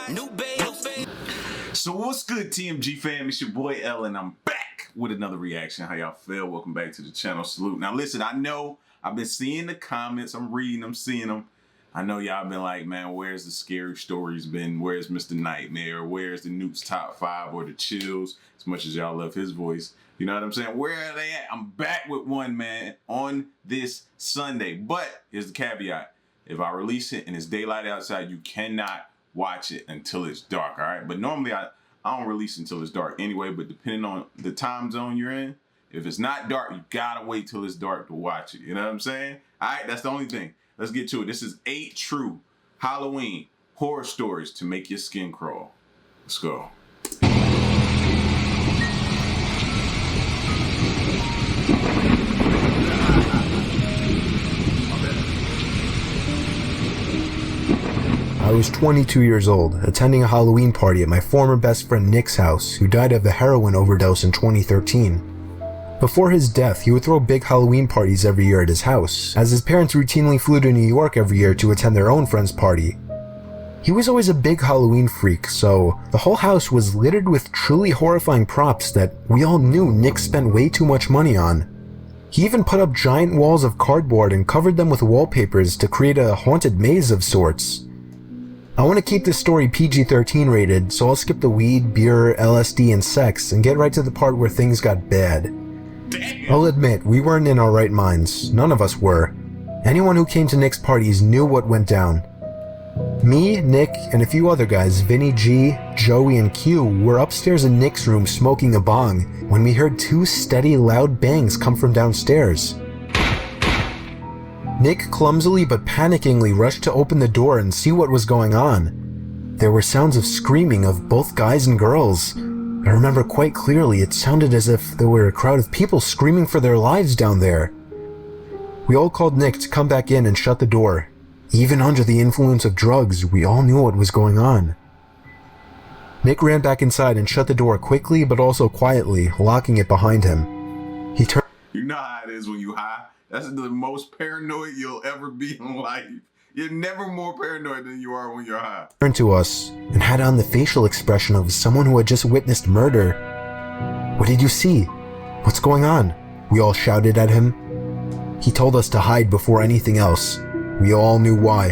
new babe. So what's good, TMG fam? It's your boy L, and I'm back with another reaction. How y'all feel? Welcome back to the channel. Salute. Now listen, I know I've been seeing the comments. I'm reading them, seeing them. I know y'all been like, man, where's the scary stories been? Where's Mr. Nightmare? Where's the Newt's Top 5 or the Chills? As much as y'all love his voice. You know what I'm saying? Where are they at? I'm back with one, man, on this Sunday. But here's the caveat. If I release it and it's daylight outside, you cannot watch it until it's dark, all right? But normally I don't release until it's dark anyway, but depending on the time zone you're in, if it's not dark, you gotta wait till it's dark to watch it. You know what I'm saying? All right, that's the only thing. Let's get to it. This is 8 true Halloween horror stories to make your skin crawl. Let's go. I was 22 years old, attending a Halloween party at my former best friend Nick's house, who died of a heroin overdose in 2013. Before his death, he would throw big Halloween parties every year at his house, as his parents routinely flew to New York every year to attend their own friend's party. He was always a big Halloween freak, so the whole house was littered with truly horrifying props that we all knew Nick spent way too much money on. He even put up giant walls of cardboard and covered them with wallpapers to create a haunted maze of sorts. I want to keep this story PG-13 rated, so I'll skip the weed, beer, LSD, and sex and get right to the part where things got bad. I'll admit, we weren't in our right minds. None of us were. Anyone who came to Nick's parties knew what went down. Me, Nick, and a few other guys, Vinny G, Joey, and Q, were upstairs in Nick's room smoking a bong when we heard 2 steady, loud bangs come from downstairs. Nick clumsily but panickingly rushed to open the door and see what was going on. There were sounds of screaming of both guys and girls. I remember quite clearly it sounded as if there were a crowd of people screaming for their lives down there. We all called Nick to come back in and shut the door. Even under the influence of drugs, we all knew what was going on. Nick ran back inside and shut the door quickly but also quietly, locking it behind him. He turned— You know how it is when you high? That's the most paranoid you'll ever be in life. You're never more paranoid than you are when you're high. Turned to us and had on the facial expression of someone who had just witnessed murder. "What did you see? What's going on?" we all shouted at him. He told us to hide before anything else. We all knew why.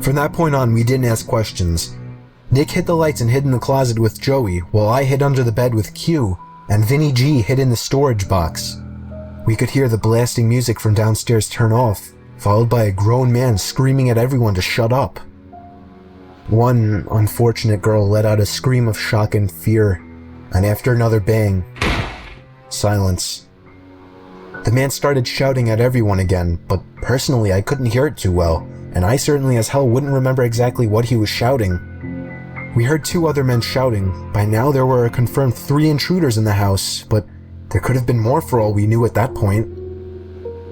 From that point on, we didn't ask questions. Nick hid the lights and hid in the closet with Joey, while I hid under the bed with Q, and Vinny G hid in the storage box. We could hear the blasting music from downstairs turn off, followed by a grown man screaming at everyone to shut up. One unfortunate girl let out a scream of shock and fear, and after another bang, silence. The man started shouting at everyone again, but personally I couldn't hear it too well, and I certainly as hell wouldn't remember exactly what he was shouting. We heard 2 other men shouting. By now there were a confirmed 3 intruders in the house, but there could have been more for all we knew at that point.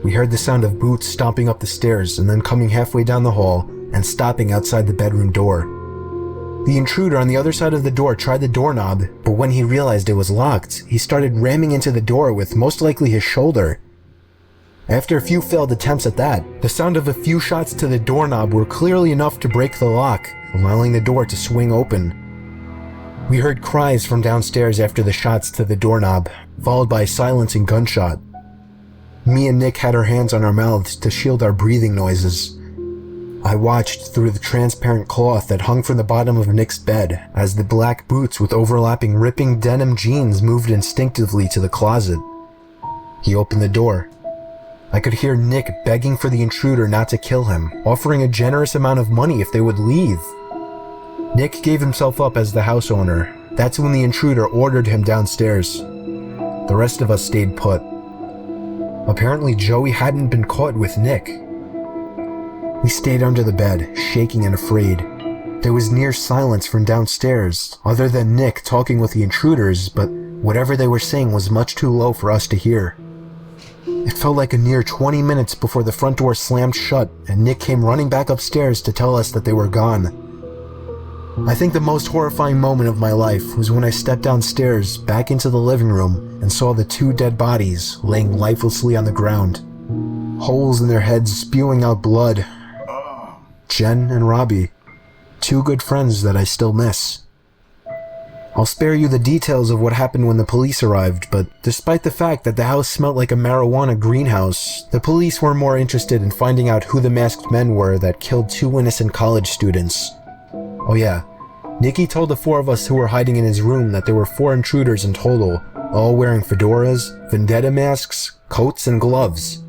We heard the sound of boots stomping up the stairs and then coming halfway down the hall and stopping outside the bedroom door. The intruder on the other side of the door tried the doorknob, but when he realized it was locked, he started ramming into the door with most likely his shoulder. After a few failed attempts at that, the sound of a few shots to the doorknob were clearly enough to break the lock, allowing the door to swing open. We heard cries from downstairs after the shots to the doorknob, followed by a silencing gunshot. Me and Nick had our hands on our mouths to shield our breathing noises. I watched through the transparent cloth that hung from the bottom of Nick's bed as the black boots with overlapping ripping denim jeans moved instinctively to the closet. He opened the door. I could hear Nick begging for the intruder not to kill him, offering a generous amount of money if they would leave. Nick gave himself up as the house owner. That's when the intruder ordered him downstairs. The rest of us stayed put. Apparently Joey hadn't been caught with Nick. We stayed under the bed, shaking and afraid. There was near silence from downstairs, other than Nick talking with the intruders, but whatever they were saying was much too low for us to hear. It felt like a near 20 minutes before the front door slammed shut and Nick came running back upstairs to tell us that they were gone. I think the most horrifying moment of my life was when I stepped downstairs back into the living room and saw the 2 dead bodies laying lifelessly on the ground. Holes in their heads spewing out blood. Jen and Robbie. 2 good friends that I still miss. I'll spare you the details of what happened when the police arrived, but despite the fact that the house smelled like a marijuana greenhouse, the police were more interested in finding out who the masked men were that killed 2 innocent college students. Oh yeah, Nicky told the 4 of us who were hiding in his room that there were 4 intruders in total, all wearing fedoras, vendetta masks, coats, and gloves.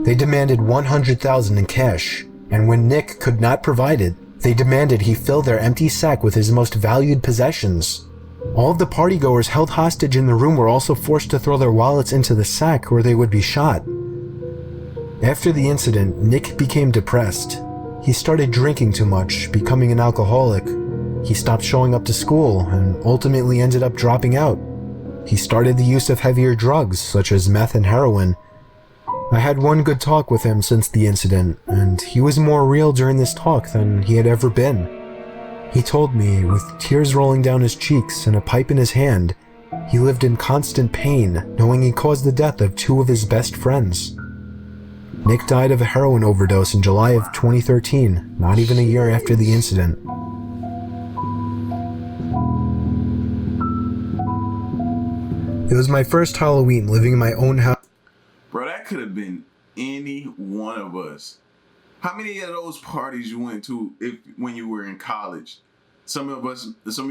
They demanded $100,000 in cash, and when Nick could not provide it, they demanded he fill their empty sack with his most valued possessions. All of the partygoers held hostage in the room were also forced to throw their wallets into the sack or they would be shot. After the incident, Nick became depressed. He started drinking too much, becoming an alcoholic. He stopped showing up to school and ultimately ended up dropping out. He started the use of heavier drugs, such as meth and heroin. I had one good talk with him since the incident, and he was more real during this talk than he had ever been. He told me, with tears rolling down his cheeks and a pipe in his hand, he lived in constant pain, knowing he caused the death of 2 of his best friends. Nick died of a heroin overdose in July of 2013, not even a year after the incident. It was my first Halloween living in my own house. Bro, that could have been any one of us. How many of those parties you went to when you were in college? Some of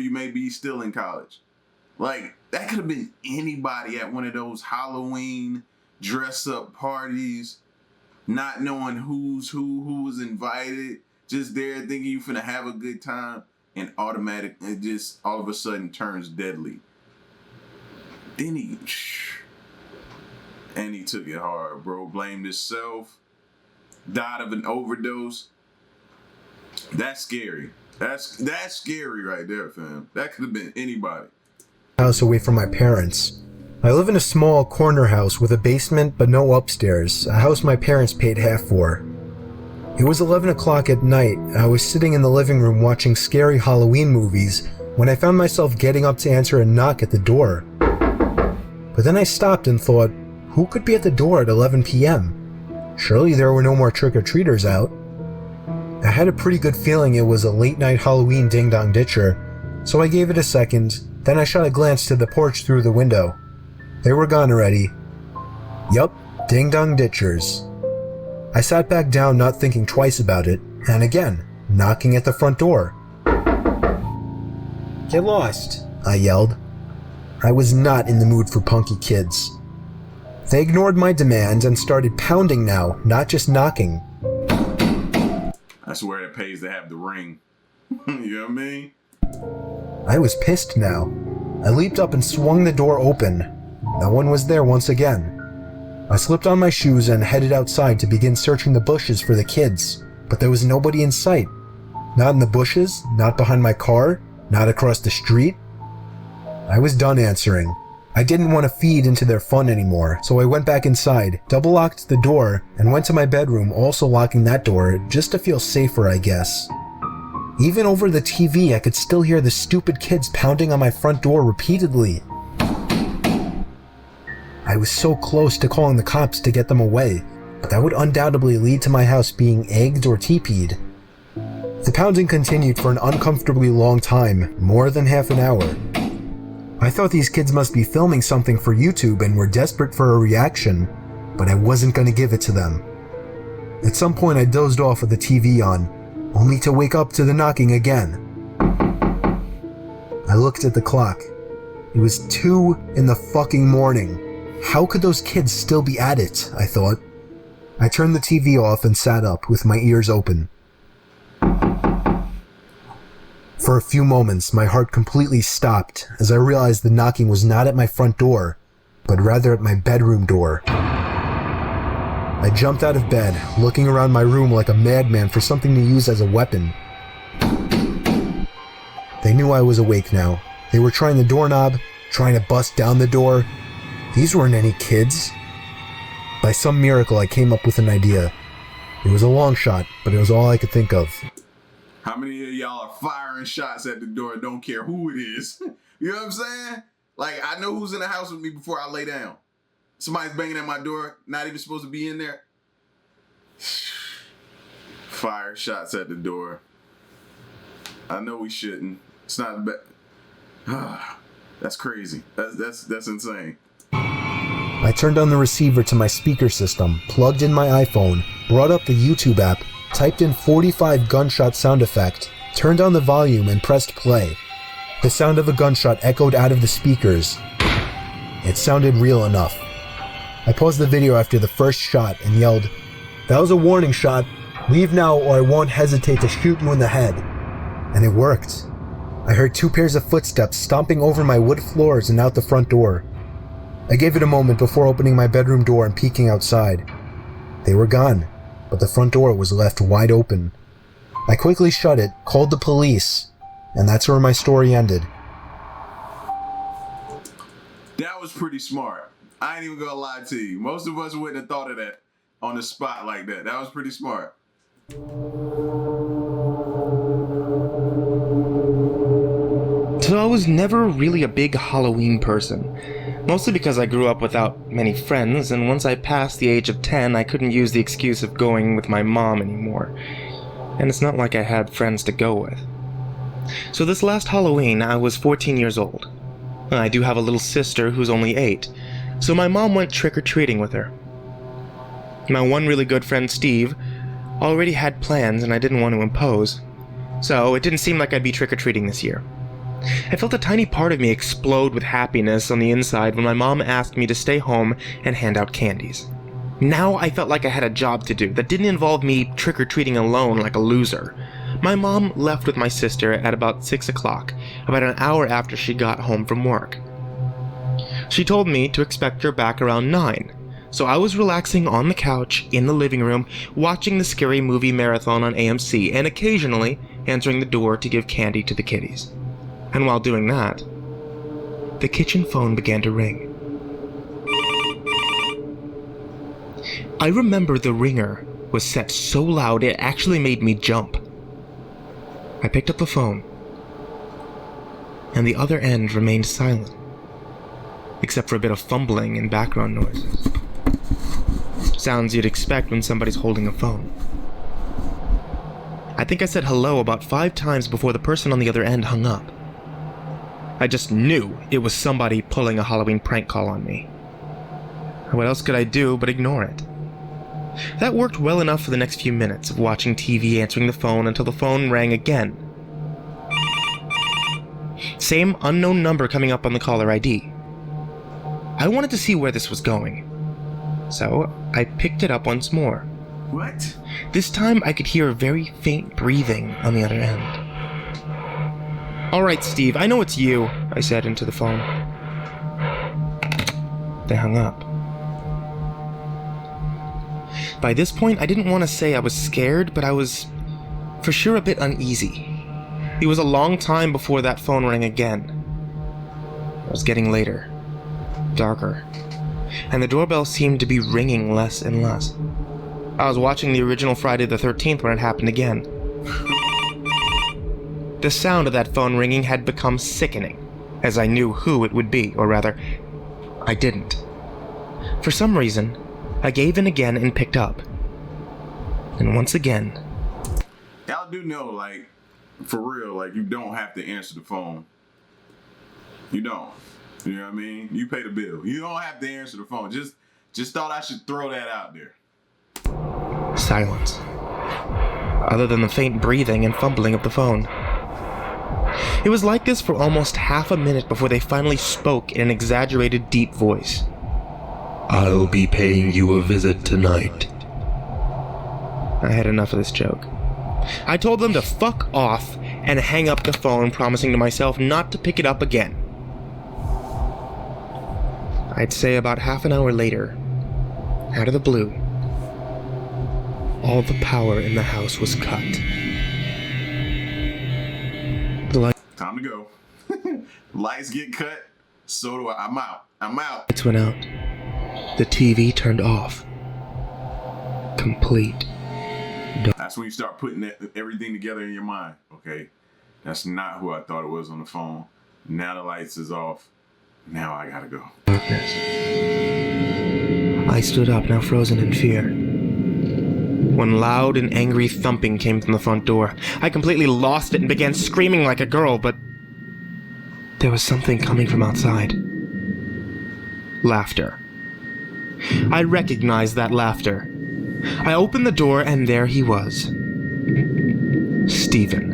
you may be still in college. Like, that could have been anybody at one of those Halloween dress-up parties, not knowing who was invited, just there thinking you finna have a good time, and it just all of a sudden turns deadly. Then he took it hard, bro. Blamed himself. Died of an overdose. That's scary. That's scary right there, fam. That could have been anybody. House away from my parents. I live in a small corner house with a basement but no upstairs, a house my parents paid half for. It was 11 o'clock at night. I was sitting in the living room watching scary Halloween movies when I found myself getting up to answer a knock at the door. But then I stopped and thought, who could be at the door at 11 p.m.? Surely there were no more trick-or-treaters out. I had a pretty good feeling it was a late-night Halloween ding-dong ditcher, so I gave it a second, then I shot a glance to the porch through the window. They were gone already. Yup, ding-dong ditchers. I sat back down not thinking twice about it, and again, knocking at the front door. Get lost, I yelled. I was not in the mood for punky kids. They ignored my demand and started pounding now, not just knocking. That's where it pays to have the ring. You know what I mean? I was pissed now. I leaped up and swung the door open. No one was there once again. I slipped on my shoes and headed outside to begin searching the bushes for the kids, but there was nobody in sight. Not in the bushes, not behind my car, not across the street. I was done answering. I didn't want to feed into their fun anymore, so I went back inside, double-locked the door, and went to my bedroom, also locking that door, just to feel safer, I guess. Even over the TV, I could still hear the stupid kids pounding on my front door repeatedly. I was so close to calling the cops to get them away, but that would undoubtedly lead to my house being egged or teepeed. The pounding continued for an uncomfortably long time, more than half an hour. I thought these kids must be filming something for YouTube and were desperate for a reaction, but I wasn't going to give it to them. At some point I dozed off with the TV on, only to wake up to the knocking again. I looked at the clock. It was 2 in the fucking morning. How could those kids still be at it, I thought. I turned the TV off and sat up with my ears open. For a few moments, my heart completely stopped as I realized the knocking was not at my front door, but rather at my bedroom door. I jumped out of bed, looking around my room like a madman for something to use as a weapon. They knew I was awake now. They were trying the doorknob, trying to bust down the door. These weren't any kids. By some miracle, I came up with an idea. It was a long shot, but it was all I could think of. How many of y'all are firing shots at the door, don't care who it is? You know what I'm saying? Like, I know who's in the house with me before I lay down. Somebody's banging at my door, not even supposed to be in there. Fire shots at the door. I know we shouldn't. It's not bad. That's crazy. That's insane. I turned on the receiver to my speaker system, plugged in my iPhone, brought up the YouTube app, typed in 45 gunshot sound effect, turned on the volume and pressed play. The sound of a gunshot echoed out of the speakers. It sounded real enough. I paused the video after the first shot and yelled, "That was a warning shot. Leave now or I won't hesitate to shoot you in the head." And it worked. I heard 2 pairs of footsteps stomping over my wood floors and out the front door. I gave it a moment before opening my bedroom door and peeking outside. They were gone, but the front door was left wide open. I quickly shut it, called the police, and that's where my story ended. That was pretty smart. I ain't even gonna lie to you. Most of us wouldn't have thought of that on the spot like that. That was pretty smart. So I was never really a big Halloween person. Mostly because I grew up without many friends, and once I passed the age of 10, I couldn't use the excuse of going with my mom anymore. And it's not like I had friends to go with. So this last Halloween, I was 14 years old. I do have a little sister who's only 8, so my mom went trick-or-treating with her. My one really good friend, Steve, already had plans and I didn't want to impose, so it didn't seem like I'd be trick-or-treating this year. I felt a tiny part of me explode with happiness on the inside when my mom asked me to stay home and hand out candies. Now I felt like I had a job to do that didn't involve me trick-or-treating alone like a loser. My mom left with my sister at about 6 o'clock, about an hour after she got home from work. She told me to expect her back around 9, so I was relaxing on the couch in the living room, watching the scary movie marathon on AMC and occasionally answering the door to give candy to the kiddies. And while doing that, the kitchen phone began to ring. I remember the ringer was set so loud it actually made me jump. I picked up the phone, and the other end remained silent, except for a bit of fumbling and background noises. Sounds you'd expect when somebody's holding a phone. I think I said hello about 5 times before the person on the other end hung up. I just knew it was somebody pulling a Halloween prank call on me. What else could I do but ignore it? That worked well enough for the next few minutes of watching TV, answering the phone until the phone rang again. Same unknown number coming up on the caller ID. I wanted to see where this was going, so I picked it up once more. What? This time I could hear very faint breathing on the other end. "Alright, Steve, I know it's you," I said into the phone. They hung up. By this point, I didn't want to say I was scared, but I was for sure a bit uneasy. It was a long time before that phone rang again. It was getting later, darker, and the doorbell seemed to be ringing less and less. I was watching the original Friday the 13th when it happened again. The sound of that phone ringing had become sickening, as I knew who it would be, or rather, I didn't. For some reason, I gave in again and picked up. And once again... Y'all do know, like, for real, like, you don't have to answer the phone. You don't. You know what I mean? You pay the bill. You don't have to answer the phone. Just thought I should throw that out there. Silence. Other than the faint breathing and fumbling of the phone. It was like this for almost half a minute before they finally spoke in an exaggerated deep voice. "I'll be paying you a visit tonight." I had enough of this joke. I told them to fuck off and hang up the phone, promising to myself not to pick it up again. I'd say about half an hour later, out of the blue, all the power in the house was cut. The Time to go. Lights get cut, so do I. I'm out. lights went out. The TV turned off. Complete. That's when you start putting everything together in your mind. Okay, that's not who I thought it was on the phone. Now the lights is off. Now I gotta go. Darkness. I stood up, now frozen in fear. when loud and angry thumping came from the front door. I completely lost it and began screaming like a girl, but there was something coming from outside. Laughter. I recognized that laughter. I opened the door and there he was. Stephen.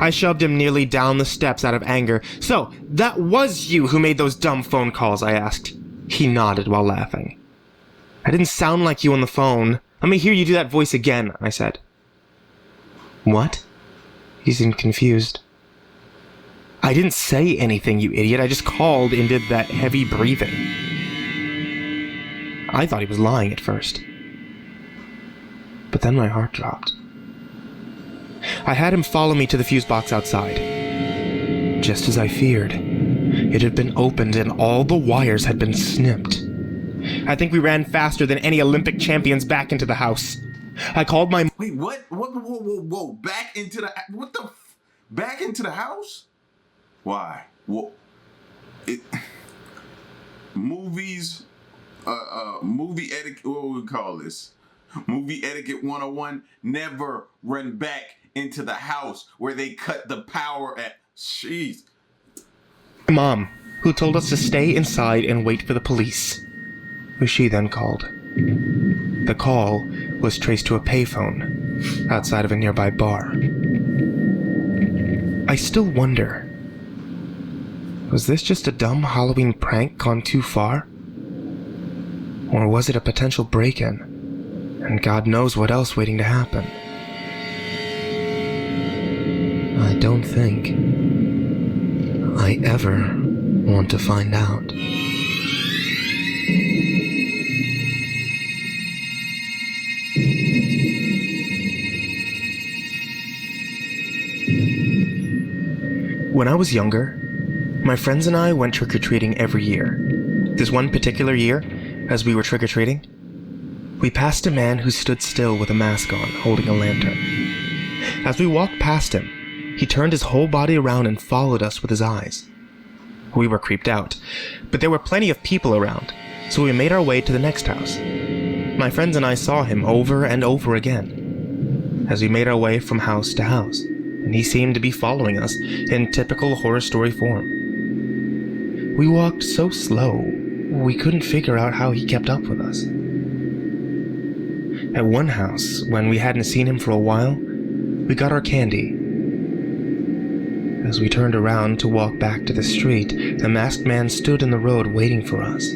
I shoved him nearly down the steps out of anger. "So, that was you who made those dumb phone calls?" I asked. He nodded while laughing. "I didn't sound like you on the phone. Let me hear you do that voice again," I said. "What?" He seemed confused. "I didn't say anything, you idiot. I just called and did that heavy breathing." I thought he was lying at first. But then my heart dropped. I had him follow me to the fuse box outside. Just as I feared, it had been opened and all the wires had been snipped. I think we ran faster than any Olympic champions back into the house. I called my... Wait, what? Whoa. Back into the... What the... Back into the house? Why? Well, movies... movie etiquette... What would we call this? Movie etiquette 101. Never run back into the house where they cut the power at. Jeez. Mom, who told us to stay inside and wait for the police, who she then called. The call was traced to a payphone outside of a nearby bar. I still wonder, was this just a dumb Halloween prank gone too far? Or was it a potential break-in? And God knows what else waiting to happen. I don't think I ever want to find out. When I was younger, my friends and I went trick-or-treating every year. This one particular year, as we were trick-or-treating, we passed a man who stood still with a mask on, holding a lantern. As we walked past him, he turned his whole body around and followed us with his eyes. We were creeped out, but there were plenty of people around, so we made our way to the next house. My friends and I saw him over and over again, as we made our way from house to house, and he seemed to be following us in typical horror story form. We walked so slow, we couldn't figure out how he kept up with us. At one house, when we hadn't seen him for a while, we got our candy. As we turned around to walk back to the street, the masked man stood in the road waiting for us.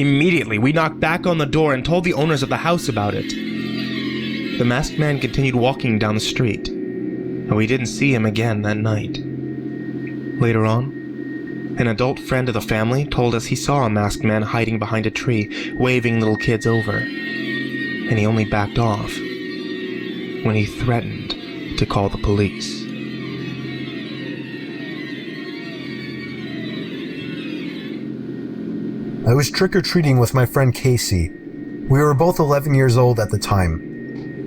Immediately, we knocked back on the door and told the owners of the house about it. The masked man continued walking down the street, and we didn't see him again that night. Later on, an adult friend of the family told us he saw a masked man hiding behind a tree, waving little kids over, and he only backed off when he threatened to call the police. I was trick-or-treating with my friend Casey. We were both 11 years old at the time.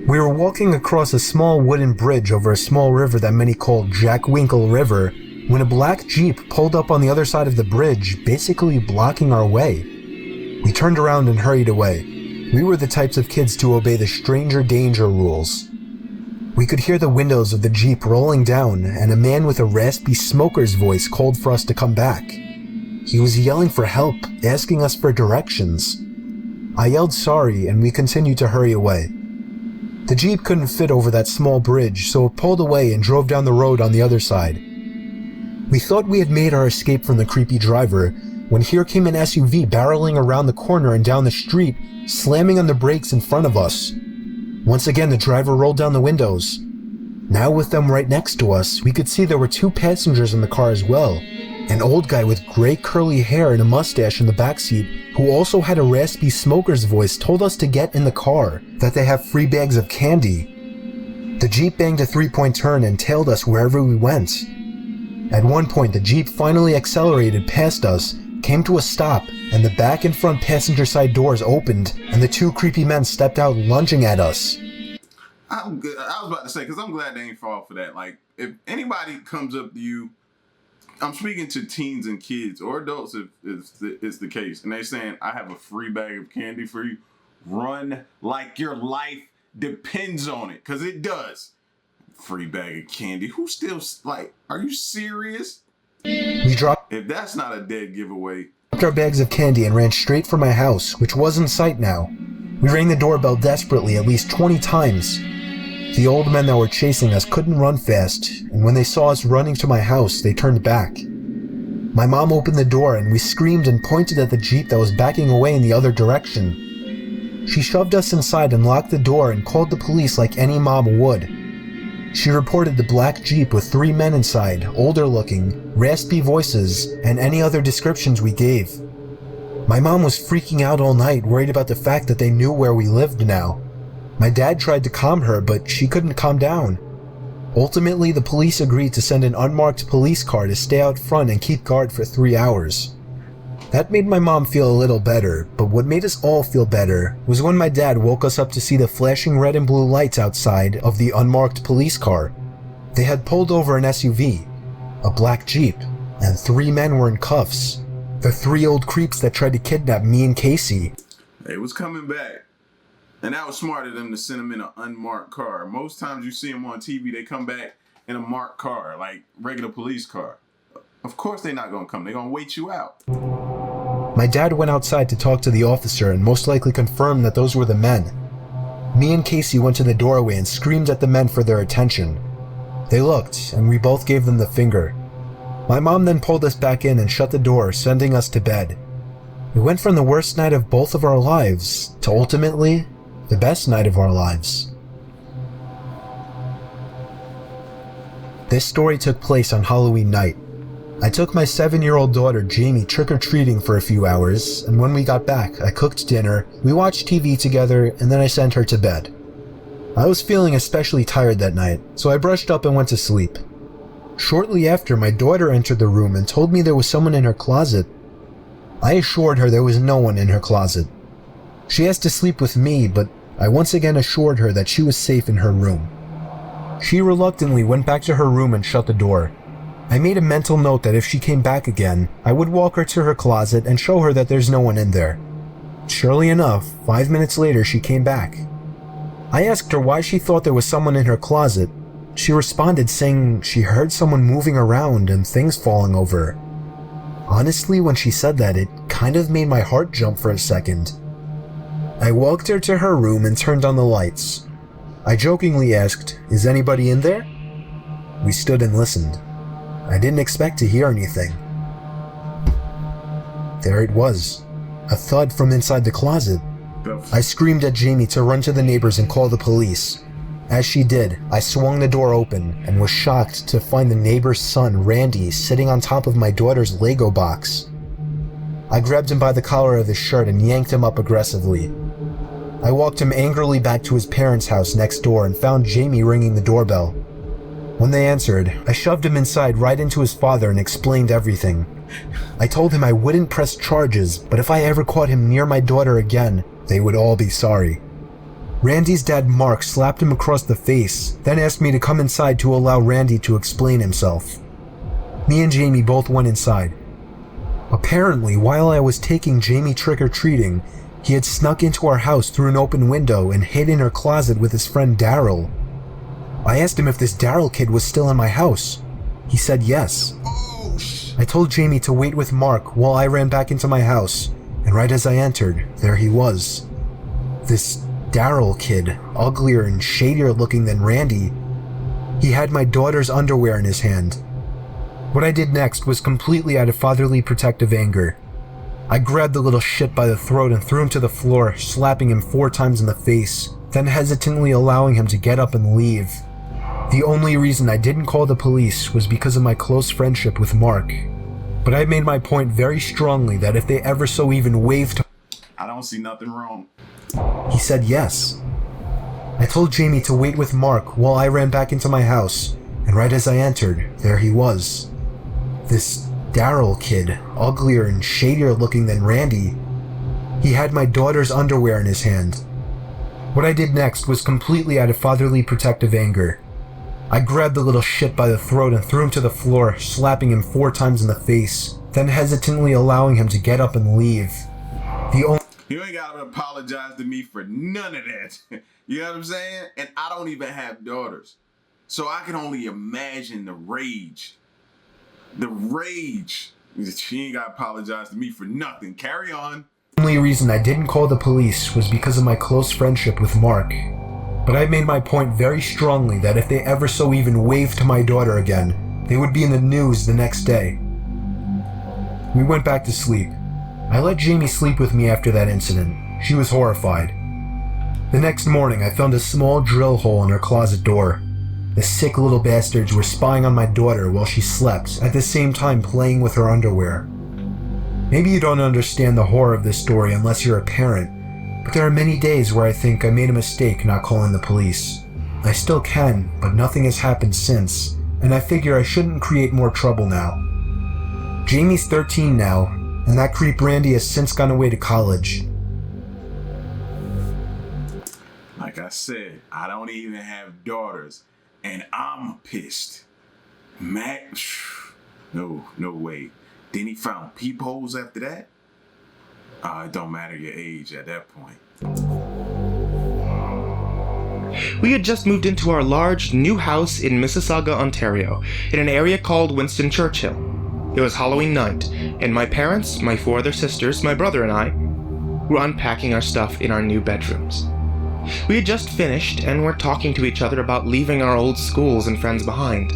We were walking across a small wooden bridge over a small river that many called Jack Winkle River when a black Jeep pulled up on the other side of the bridge, basically blocking our way. We turned around and hurried away. We were the types of kids to obey the stranger danger rules. We could hear the windows of the Jeep rolling down, and a man with a raspy smoker's voice called for us to come back. He was yelling for help, asking us for directions. I yelled sorry, and we continued to hurry away. The Jeep couldn't fit over that small bridge, so it pulled away and drove down the road on the other side. We thought we had made our escape from the creepy driver, when here came an SUV barreling around the corner and down the street, slamming on the brakes in front of us. Once again, the driver rolled down the windows. Now with them right next to us, we could see there were two passengers in the car as well. An old guy with gray curly hair and a mustache in the backseat, who also had a raspy smoker's voice, told us to get in the car, that they have free bags of candy. The Jeep banged a three-point turn and tailed us wherever we went. At one point, the Jeep finally accelerated past us, came to a stop, and the back and front passenger side doors opened, and the two creepy men stepped out lunging at us. I'm good. I was about to say, because I'm glad they ain't fall for that. Like, if anybody comes up to you, I'm speaking to teens and kids, or adults if it's the case, and they saying, I have a free bag of candy for you, Run like your life depends on it, because it does. Free bag of candy. Who still, like, are you serious? We dropped If that's not a dead giveaway. our bags of candy and ran straight for my house, which was in sight now. We rang the doorbell desperately at least 20 times. The old men that were chasing us couldn't run fast, and when they saw us running to my house, they turned back. My mom opened the door and we screamed and pointed at the Jeep that was backing away in the other direction. She shoved us inside and locked the door and called the police like any mom would. She reported the black Jeep with 3 men inside, older looking, raspy voices, and any other descriptions we gave. My mom was freaking out all night, worried about the fact that they knew where we lived now. My dad tried to calm her, but she couldn't calm down. Ultimately, the police agreed to send an unmarked police car to stay out front and keep guard for 3 hours. That made my mom feel a little better, but what made us all feel better was when my dad woke us up to see the flashing red and blue lights outside of the unmarked police car. They had pulled over an SUV, a black Jeep, and 3 men were in cuffs. The 3 old creeps that tried to kidnap me and Casey. They was coming back. And that was smart of them to send them in an unmarked car. Most times you see them on TV, they come back in a marked car, like regular police car. Of course they're not going to come. They're going to wait you out. My dad went outside to talk to the officer and most likely confirmed that those were the men. Me and Casey went to the doorway and screamed at the men for their attention. They looked, and we both gave them the finger. My mom then pulled us back in and shut the door, sending us to bed. We went from the worst night of both of our lives to ultimately the best night of our lives. This story took place on Halloween night. I took my 7-year-old daughter Jamie trick-or-treating for a few hours, and when we got back, I cooked dinner, we watched TV together, and then I sent her to bed. I was feeling especially tired that night, so I brushed up and went to sleep. Shortly after, my daughter entered the room and told me there was someone in her closet. I assured her there was no one in her closet. She asked to sleep with me, but I once again assured her that she was safe in her room. She reluctantly went back to her room and shut the door. I made a mental note that if she came back again, I would walk her to her closet and show her that there's no one in there. Surely enough, 5 minutes later she came back. I asked her why she thought there was someone in her closet. She responded saying she heard someone moving around and things falling over. Honestly, when she said that, it kind of made my heart jump for a second. I walked her to her room and turned on the lights. I jokingly asked, "Is anybody in there?" We stood and listened. I didn't expect to hear anything. There it was, a thud from inside the closet. I screamed at Jamie to run to the neighbors and call the police. As she did, I swung the door open and was shocked to find the neighbor's son, Randy, sitting on top of my daughter's Lego box. I grabbed him by the collar of his shirt and yanked him up aggressively. I walked him angrily back to his parents' house next door and found Jamie ringing the doorbell. When they answered, I shoved him inside right into his father and explained everything. I told him I wouldn't press charges, but if I ever caught him near my daughter again, they would all be sorry. Randy's dad, Mark, slapped him across the face, then asked me to come inside to allow Randy to explain himself. Me and Jamie both went inside. Apparently, while I was taking Jamie trick-or-treating, he had snuck into our house through an open window and hid in her closet with his friend Daryl. I asked him if this Daryl kid was still in my house. He said yes. I told Jamie to wait with Mark while I ran back into my house, and right as I entered, there he was. This Daryl kid, uglier and shadier looking than Randy. He had my daughter's underwear in his hand. What I did next was completely out of fatherly protective anger. I grabbed the little shit by the throat and threw him to the floor, slapping him 4 times in the face, then hesitantly allowing him to get up and leave. The only reason I didn't call the police was because of my close friendship with Mark. But I made my point very strongly that if they ever so even waved, I don't see nothing wrong. he said yes. I told Jamie to wait with Mark while I ran back into my house, and right as I entered, there he was. This Daryl kid, uglier and shadier looking than Randy. He had my daughter's underwear in his hand. What I did next was completely out of fatherly protective anger. I grabbed the little shit by the throat and threw him to the floor, slapping him 4 times in the face, then hesitantly allowing him to get up and leave. You ain't gotta apologize to me for none of that. You know what I'm saying? And I don't even have daughters. So I can only imagine the rage. The rage. She ain't gotta apologize to me for nothing. Carry on. The only reason I didn't call the police was because of my close friendship with Mark. But I made my point very strongly that if they ever so even waved to my daughter again, they would be in the news the next day. We went back to sleep. I let Jamie sleep with me after that incident. She was horrified. The next morning, I found a small drill hole in her closet door. The sick little bastards were spying on my daughter while she slept, at the same time playing with her underwear. Maybe you don't understand the horror of this story unless you're a parent, but there are many days where I think I made a mistake not calling the police. I still can, but nothing has happened since, and I figure I shouldn't create more trouble now. Jamie's 13 now, and that creep Randy has since gone away to college. Like I said, I don't even have daughters, and I'm pissed. Matt, no way. Then he found peepholes after that? It don't matter your age at that point. We had just moved into our large new house in Mississauga, Ontario, in an area called Winston Churchill. It was Halloween night, and my parents, my 4 other sisters, my brother and I were unpacking our stuff in our new bedrooms. We had just finished and were talking to each other about leaving our old schools and friends behind.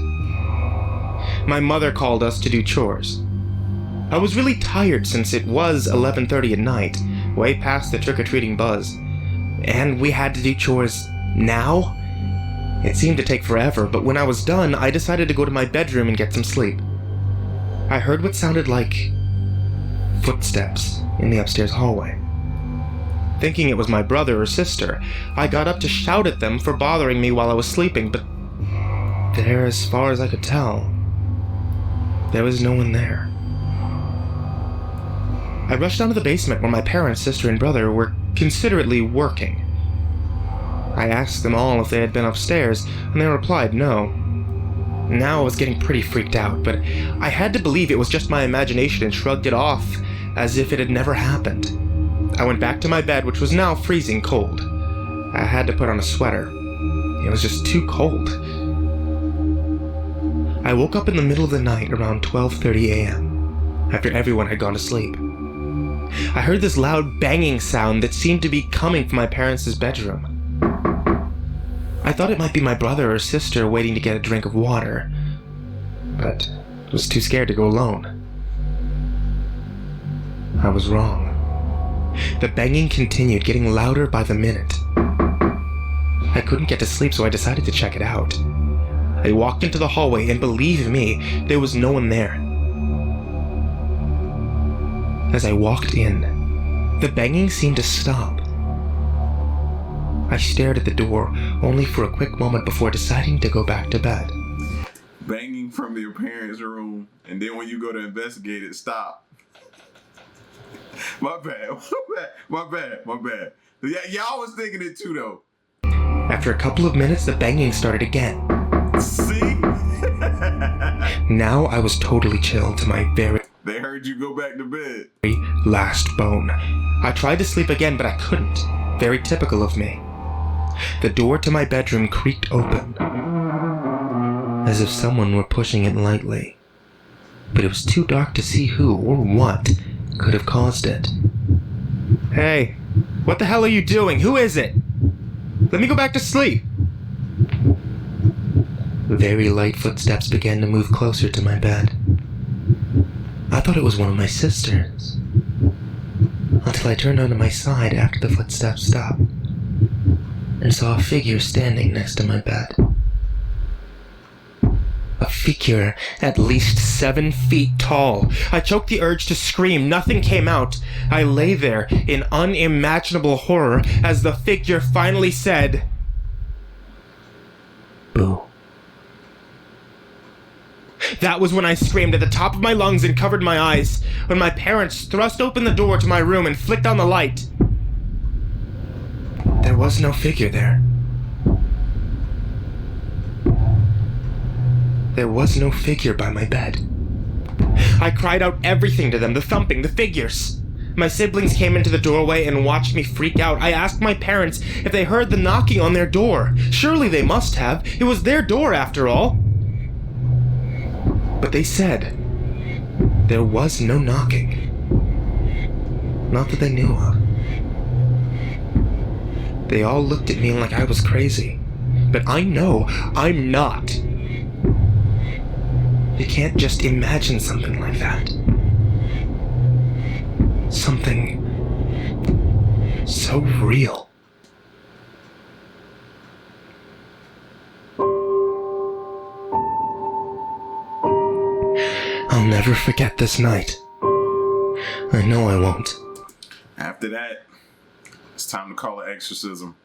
My mother called us to do chores. I was really tired since it was 11:30 at night, way past the trick-or-treating buzz, and we had to do chores now? It seemed to take forever, but when I was done, I decided to go to my bedroom and get some sleep. I heard what sounded like footsteps in the upstairs hallway. Thinking it was my brother or sister, I got up to shout at them for bothering me while I was sleeping, but there, as far as I could tell, there was no one there. I rushed down to the basement where my parents, sister, and brother were considerately working. I asked them all if they had been upstairs, and they replied no. Now I was getting pretty freaked out, but I had to believe it was just my imagination and shrugged it off as if it had never happened. I went back to my bed, which was now freezing cold. I had to put on a sweater. It was just too cold. I woke up in the middle of the night around 12:30 a.m., after everyone had gone to sleep. I heard this loud banging sound that seemed to be coming from my parents' bedroom. I thought it might be my brother or sister waiting to get a drink of water, but was too scared to go alone. I was wrong. The banging continued, getting louder by the minute. I couldn't get to sleep, so I decided to check it out. I walked into the hallway, and believe me, there was no one there. As I walked in, the banging seemed to stop. I stared at the door, only for a quick moment before deciding to go back to bed. Banging from your parents' room, and then when you go to investigate it, stop. My bad. Yeah, y'all was thinking it too, though. After a couple of minutes, the banging started again. See? Now I was totally chilled to my very They heard you go back to bed. last bone. I tried to sleep again, but I couldn't. Very typical of me. The door to my bedroom creaked open, as if someone were pushing it lightly. But it was too dark to see who or what could have caused it. Hey, what the hell are you doing? Who is it? Let me go back to sleep. Very light footsteps began to move closer to my bed. I thought it was one of my sisters, until I turned onto my side after the footsteps stopped, and saw a figure standing next to my bed. A figure at least 7 feet tall. I choked the urge to scream. Nothing came out. I lay there in unimaginable horror as the figure finally said, "Boo." That was when I screamed at the top of my lungs and covered my eyes, when my parents thrust open the door to my room and flicked on the light. There was no figure there. There was no figure by my bed. I cried out everything to them, the thumping, the figures. My siblings came into the doorway and watched me freak out. I asked my parents if they heard the knocking on their door. Surely they must have. It was their door after all. But they said there was no knocking. Not that they knew of. They all looked at me like I was crazy. But I know I'm not. You can't just imagine something like that. Something so real. I'll never forget this night. I know I won't. After that, it's time to call it exorcism.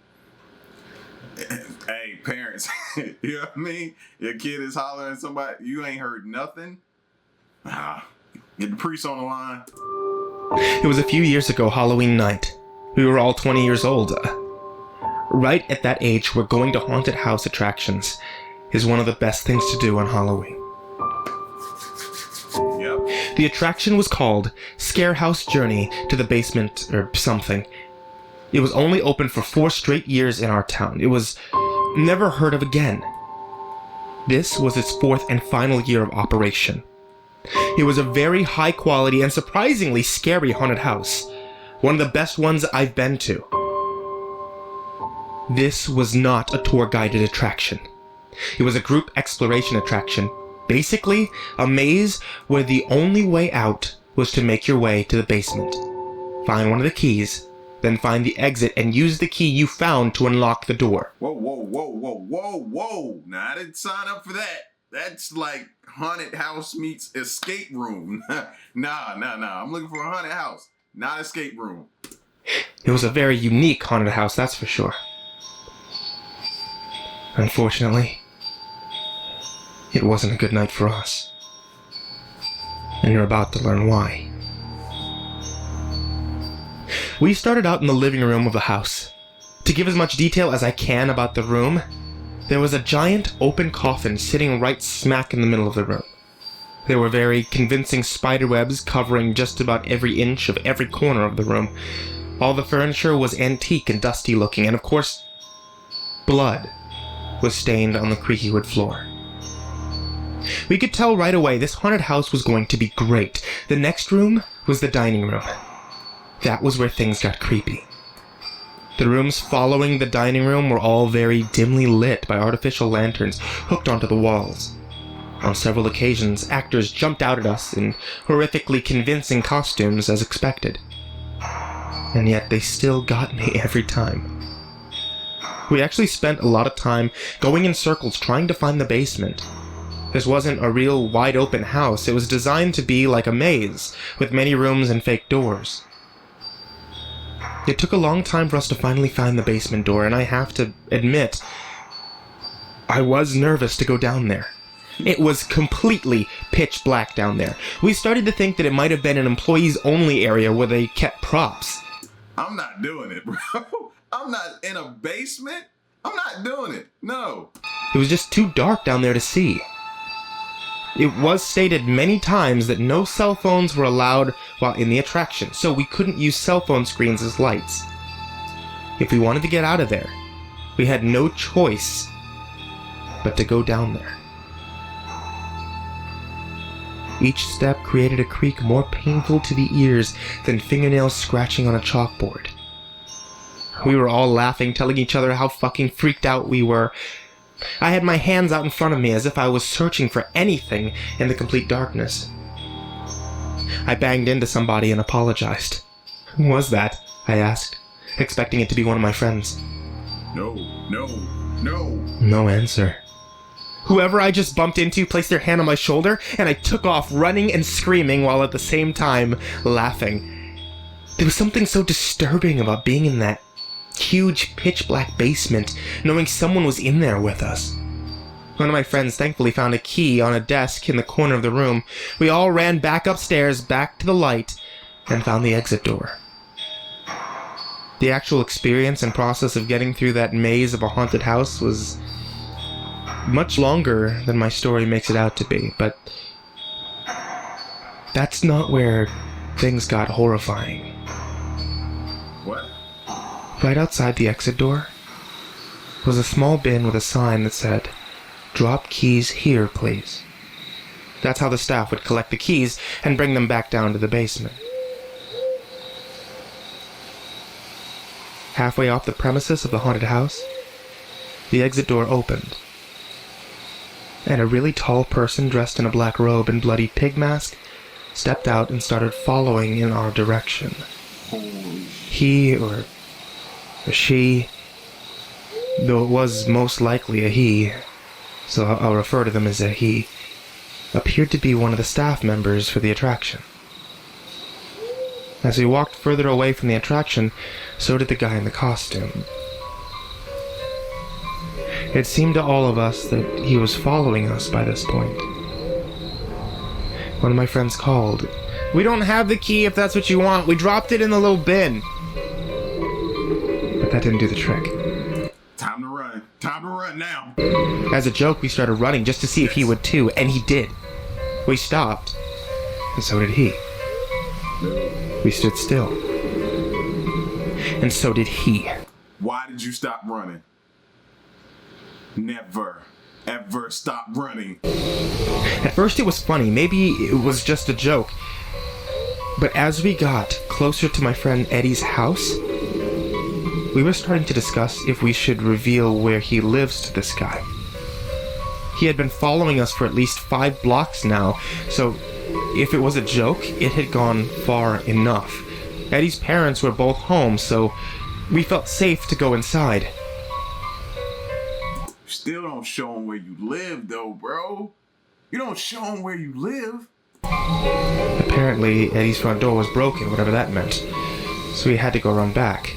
Hey, parents, you know what I mean? Your kid is hollering at somebody, you ain't heard nothing? Get the priest on the line. It was a few years ago, Halloween night. We were all 20 years old. Right at that age, where going to haunted house attractions is one of the best things to do on Halloween. Yep. The attraction was called Scare House Journey to the Basement or something. It was only open for 4 straight years in our town. It was never heard of again. This was its 4th and final year of operation. It was a very high quality and surprisingly scary haunted house. One of the best ones I've been to. This was not a tour-guided attraction. It was a group exploration attraction. Basically, a maze where the only way out was to make your way to the basement. Find one of the keys, then find the exit and use the key you found to unlock the door. Whoa. Now, I didn't sign up for that. That's like haunted house meets escape room. Nah. I'm looking for a haunted house, not escape room. It was a very unique haunted house, that's for sure. Unfortunately, it wasn't a good night for us. And you're about to learn why. We started out in the living room of the house. To give as much detail as I can about the room, there was a giant open coffin sitting right smack in the middle of the room. There were very convincing spiderwebs covering just about every inch of every corner of the room. All the furniture was antique and dusty looking, and of course, blood was stained on the creaky wood floor. We could tell right away this haunted house was going to be great. The next room was the dining room. That was where things got creepy. The rooms following the dining room were all very dimly lit by artificial lanterns hooked onto the walls. On several occasions, actors jumped out at us in horrifically convincing costumes as expected. And yet they still got me every time. We actually spent a lot of time going in circles trying to find the basement. This wasn't a real wide-open house. It was designed to be like a maze, with many rooms and fake doors. It took a long time for us to finally find the basement door, and I have to admit, I was nervous to go down there. It was completely pitch black down there. We started to think that it might have been an employees-only area where they kept props. I'm not doing it, bro. I'm not in a basement. I'm not doing it. No. It was just too dark down there to see. It was stated many times that no cell phones were allowed while in the attraction, so we couldn't use cell phone screens as lights. If we wanted to get out of there, we had no choice but to go down there. Each step created a creak more painful to the ears than fingernails scratching on a chalkboard. We were all laughing, telling each other how fucking freaked out we were. I had my hands out in front of me as if I was searching for anything in the complete darkness. I banged into somebody and apologized. Who was that? I asked, expecting it to be one of my friends. No. No answer. Whoever I just bumped into placed their hand on my shoulder, and I took off running and screaming while at the same time laughing. There was something so disturbing about being in that huge pitch-black basement, knowing someone was in there with us. One of my friends thankfully found a key on a desk in the corner of the room. We all ran back upstairs, back to the light, and found the exit door. The actual experience and process of getting through that maze of a haunted house was much longer than my story makes it out to be, but that's not where things got horrifying. Right outside the exit door was a small bin with a sign that said, "Drop keys here, please." That's how the staff would collect the keys and bring them back down to the basement. Halfway off the premises of the haunted house, the exit door opened, and a really tall person dressed in a black robe and bloody pig mask stepped out and started following in our direction. He, or she, though it was most likely a he, so I'll refer to them as a he, appeared to be one of the staff members for the attraction. As we walked further away from the attraction, so did the guy in the costume. It seemed to all of us that he was following us by this point. One of my friends called, "We don't have the key if that's what you want. We dropped it in the little bin." But that didn't do the trick. Time to run. Time to run now. As a joke, we started running just to see if he would too, and he did. We stopped, and so did he. We stood still, and so did he. Why did you stop running? Never, ever stop running. At first it was funny, maybe it was just a joke. But as we got closer to my friend Eddie's house, we were starting to discuss if we should reveal where he lives to this guy. He had been following us for at least 5 blocks now, so if it was a joke, it had gone far enough. Eddie's parents were both home, so we felt safe to go inside. Still don't show him where you live, though, bro. You don't show him where you live. Apparently, Eddie's front door was broken, whatever that meant, so we had to go run back.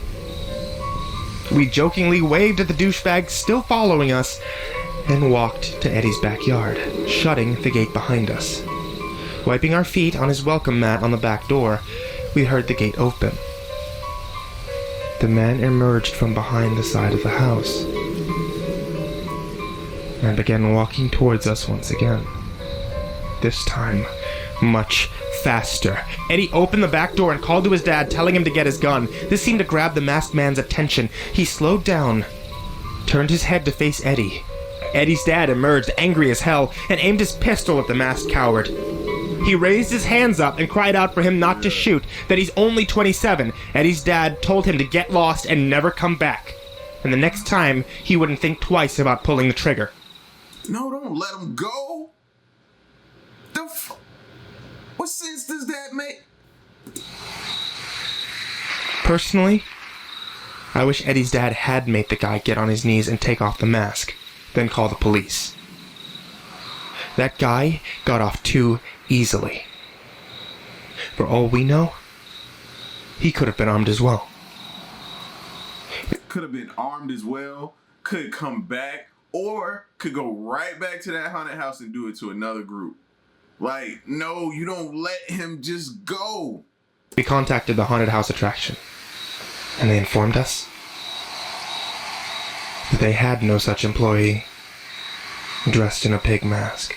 We jokingly waved at the douchebag still following us and walked to Eddie's backyard, shutting the gate behind us. Wiping our feet on his welcome mat on the back door, we heard the gate open. The man emerged from behind the side of the house and began walking towards us once again. This time, much faster. Eddie opened the back door and called to his dad, telling him to get his gun. This seemed to grab the masked man's attention. He slowed down, turned his head to face Eddie. Eddie's dad emerged, angry as hell, and aimed his pistol at the masked coward. He raised his hands up and cried out for him not to shoot, that he's only 27. Eddie's dad told him to get lost and never come back. And the next time, he wouldn't think twice about pulling the trigger. No, don't let him go. What sense does that make? Personally, I wish Eddie's dad had made the guy get on his knees and take off the mask, then call the police. That guy got off too easily. For all we know, he could have been armed as well. Could have been armed as well, could come back, or could go right back to that haunted house and do it to another group. Like, no, you don't let him just go. We contacted the haunted house attraction, and they informed us that they had no such employee dressed in a pig mask.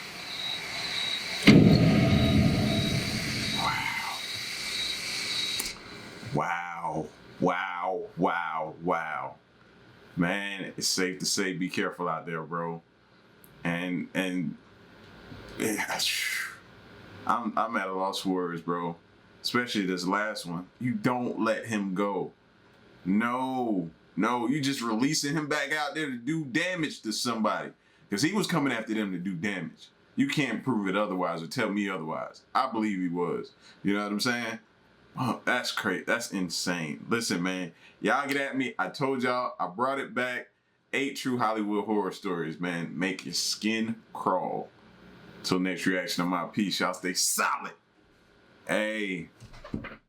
Wow. Man, it's safe to say be careful out there, bro. And yeah, I'm at a loss for words, bro. Especially this last one. You don't let him go. No, you just releasing him back out there to do damage to somebody. Because he was coming after them to do damage. You can't prove it otherwise or tell me otherwise. I believe he was. You know what I'm saying? Oh, that's crazy. That's insane. Listen, man. Y'all get at me. I told y'all. I brought it back. 8 true Hollywood horror stories, man. Make your skin crawl. Till next reaction, I'm out. Peace. Y'all stay solid. Hey.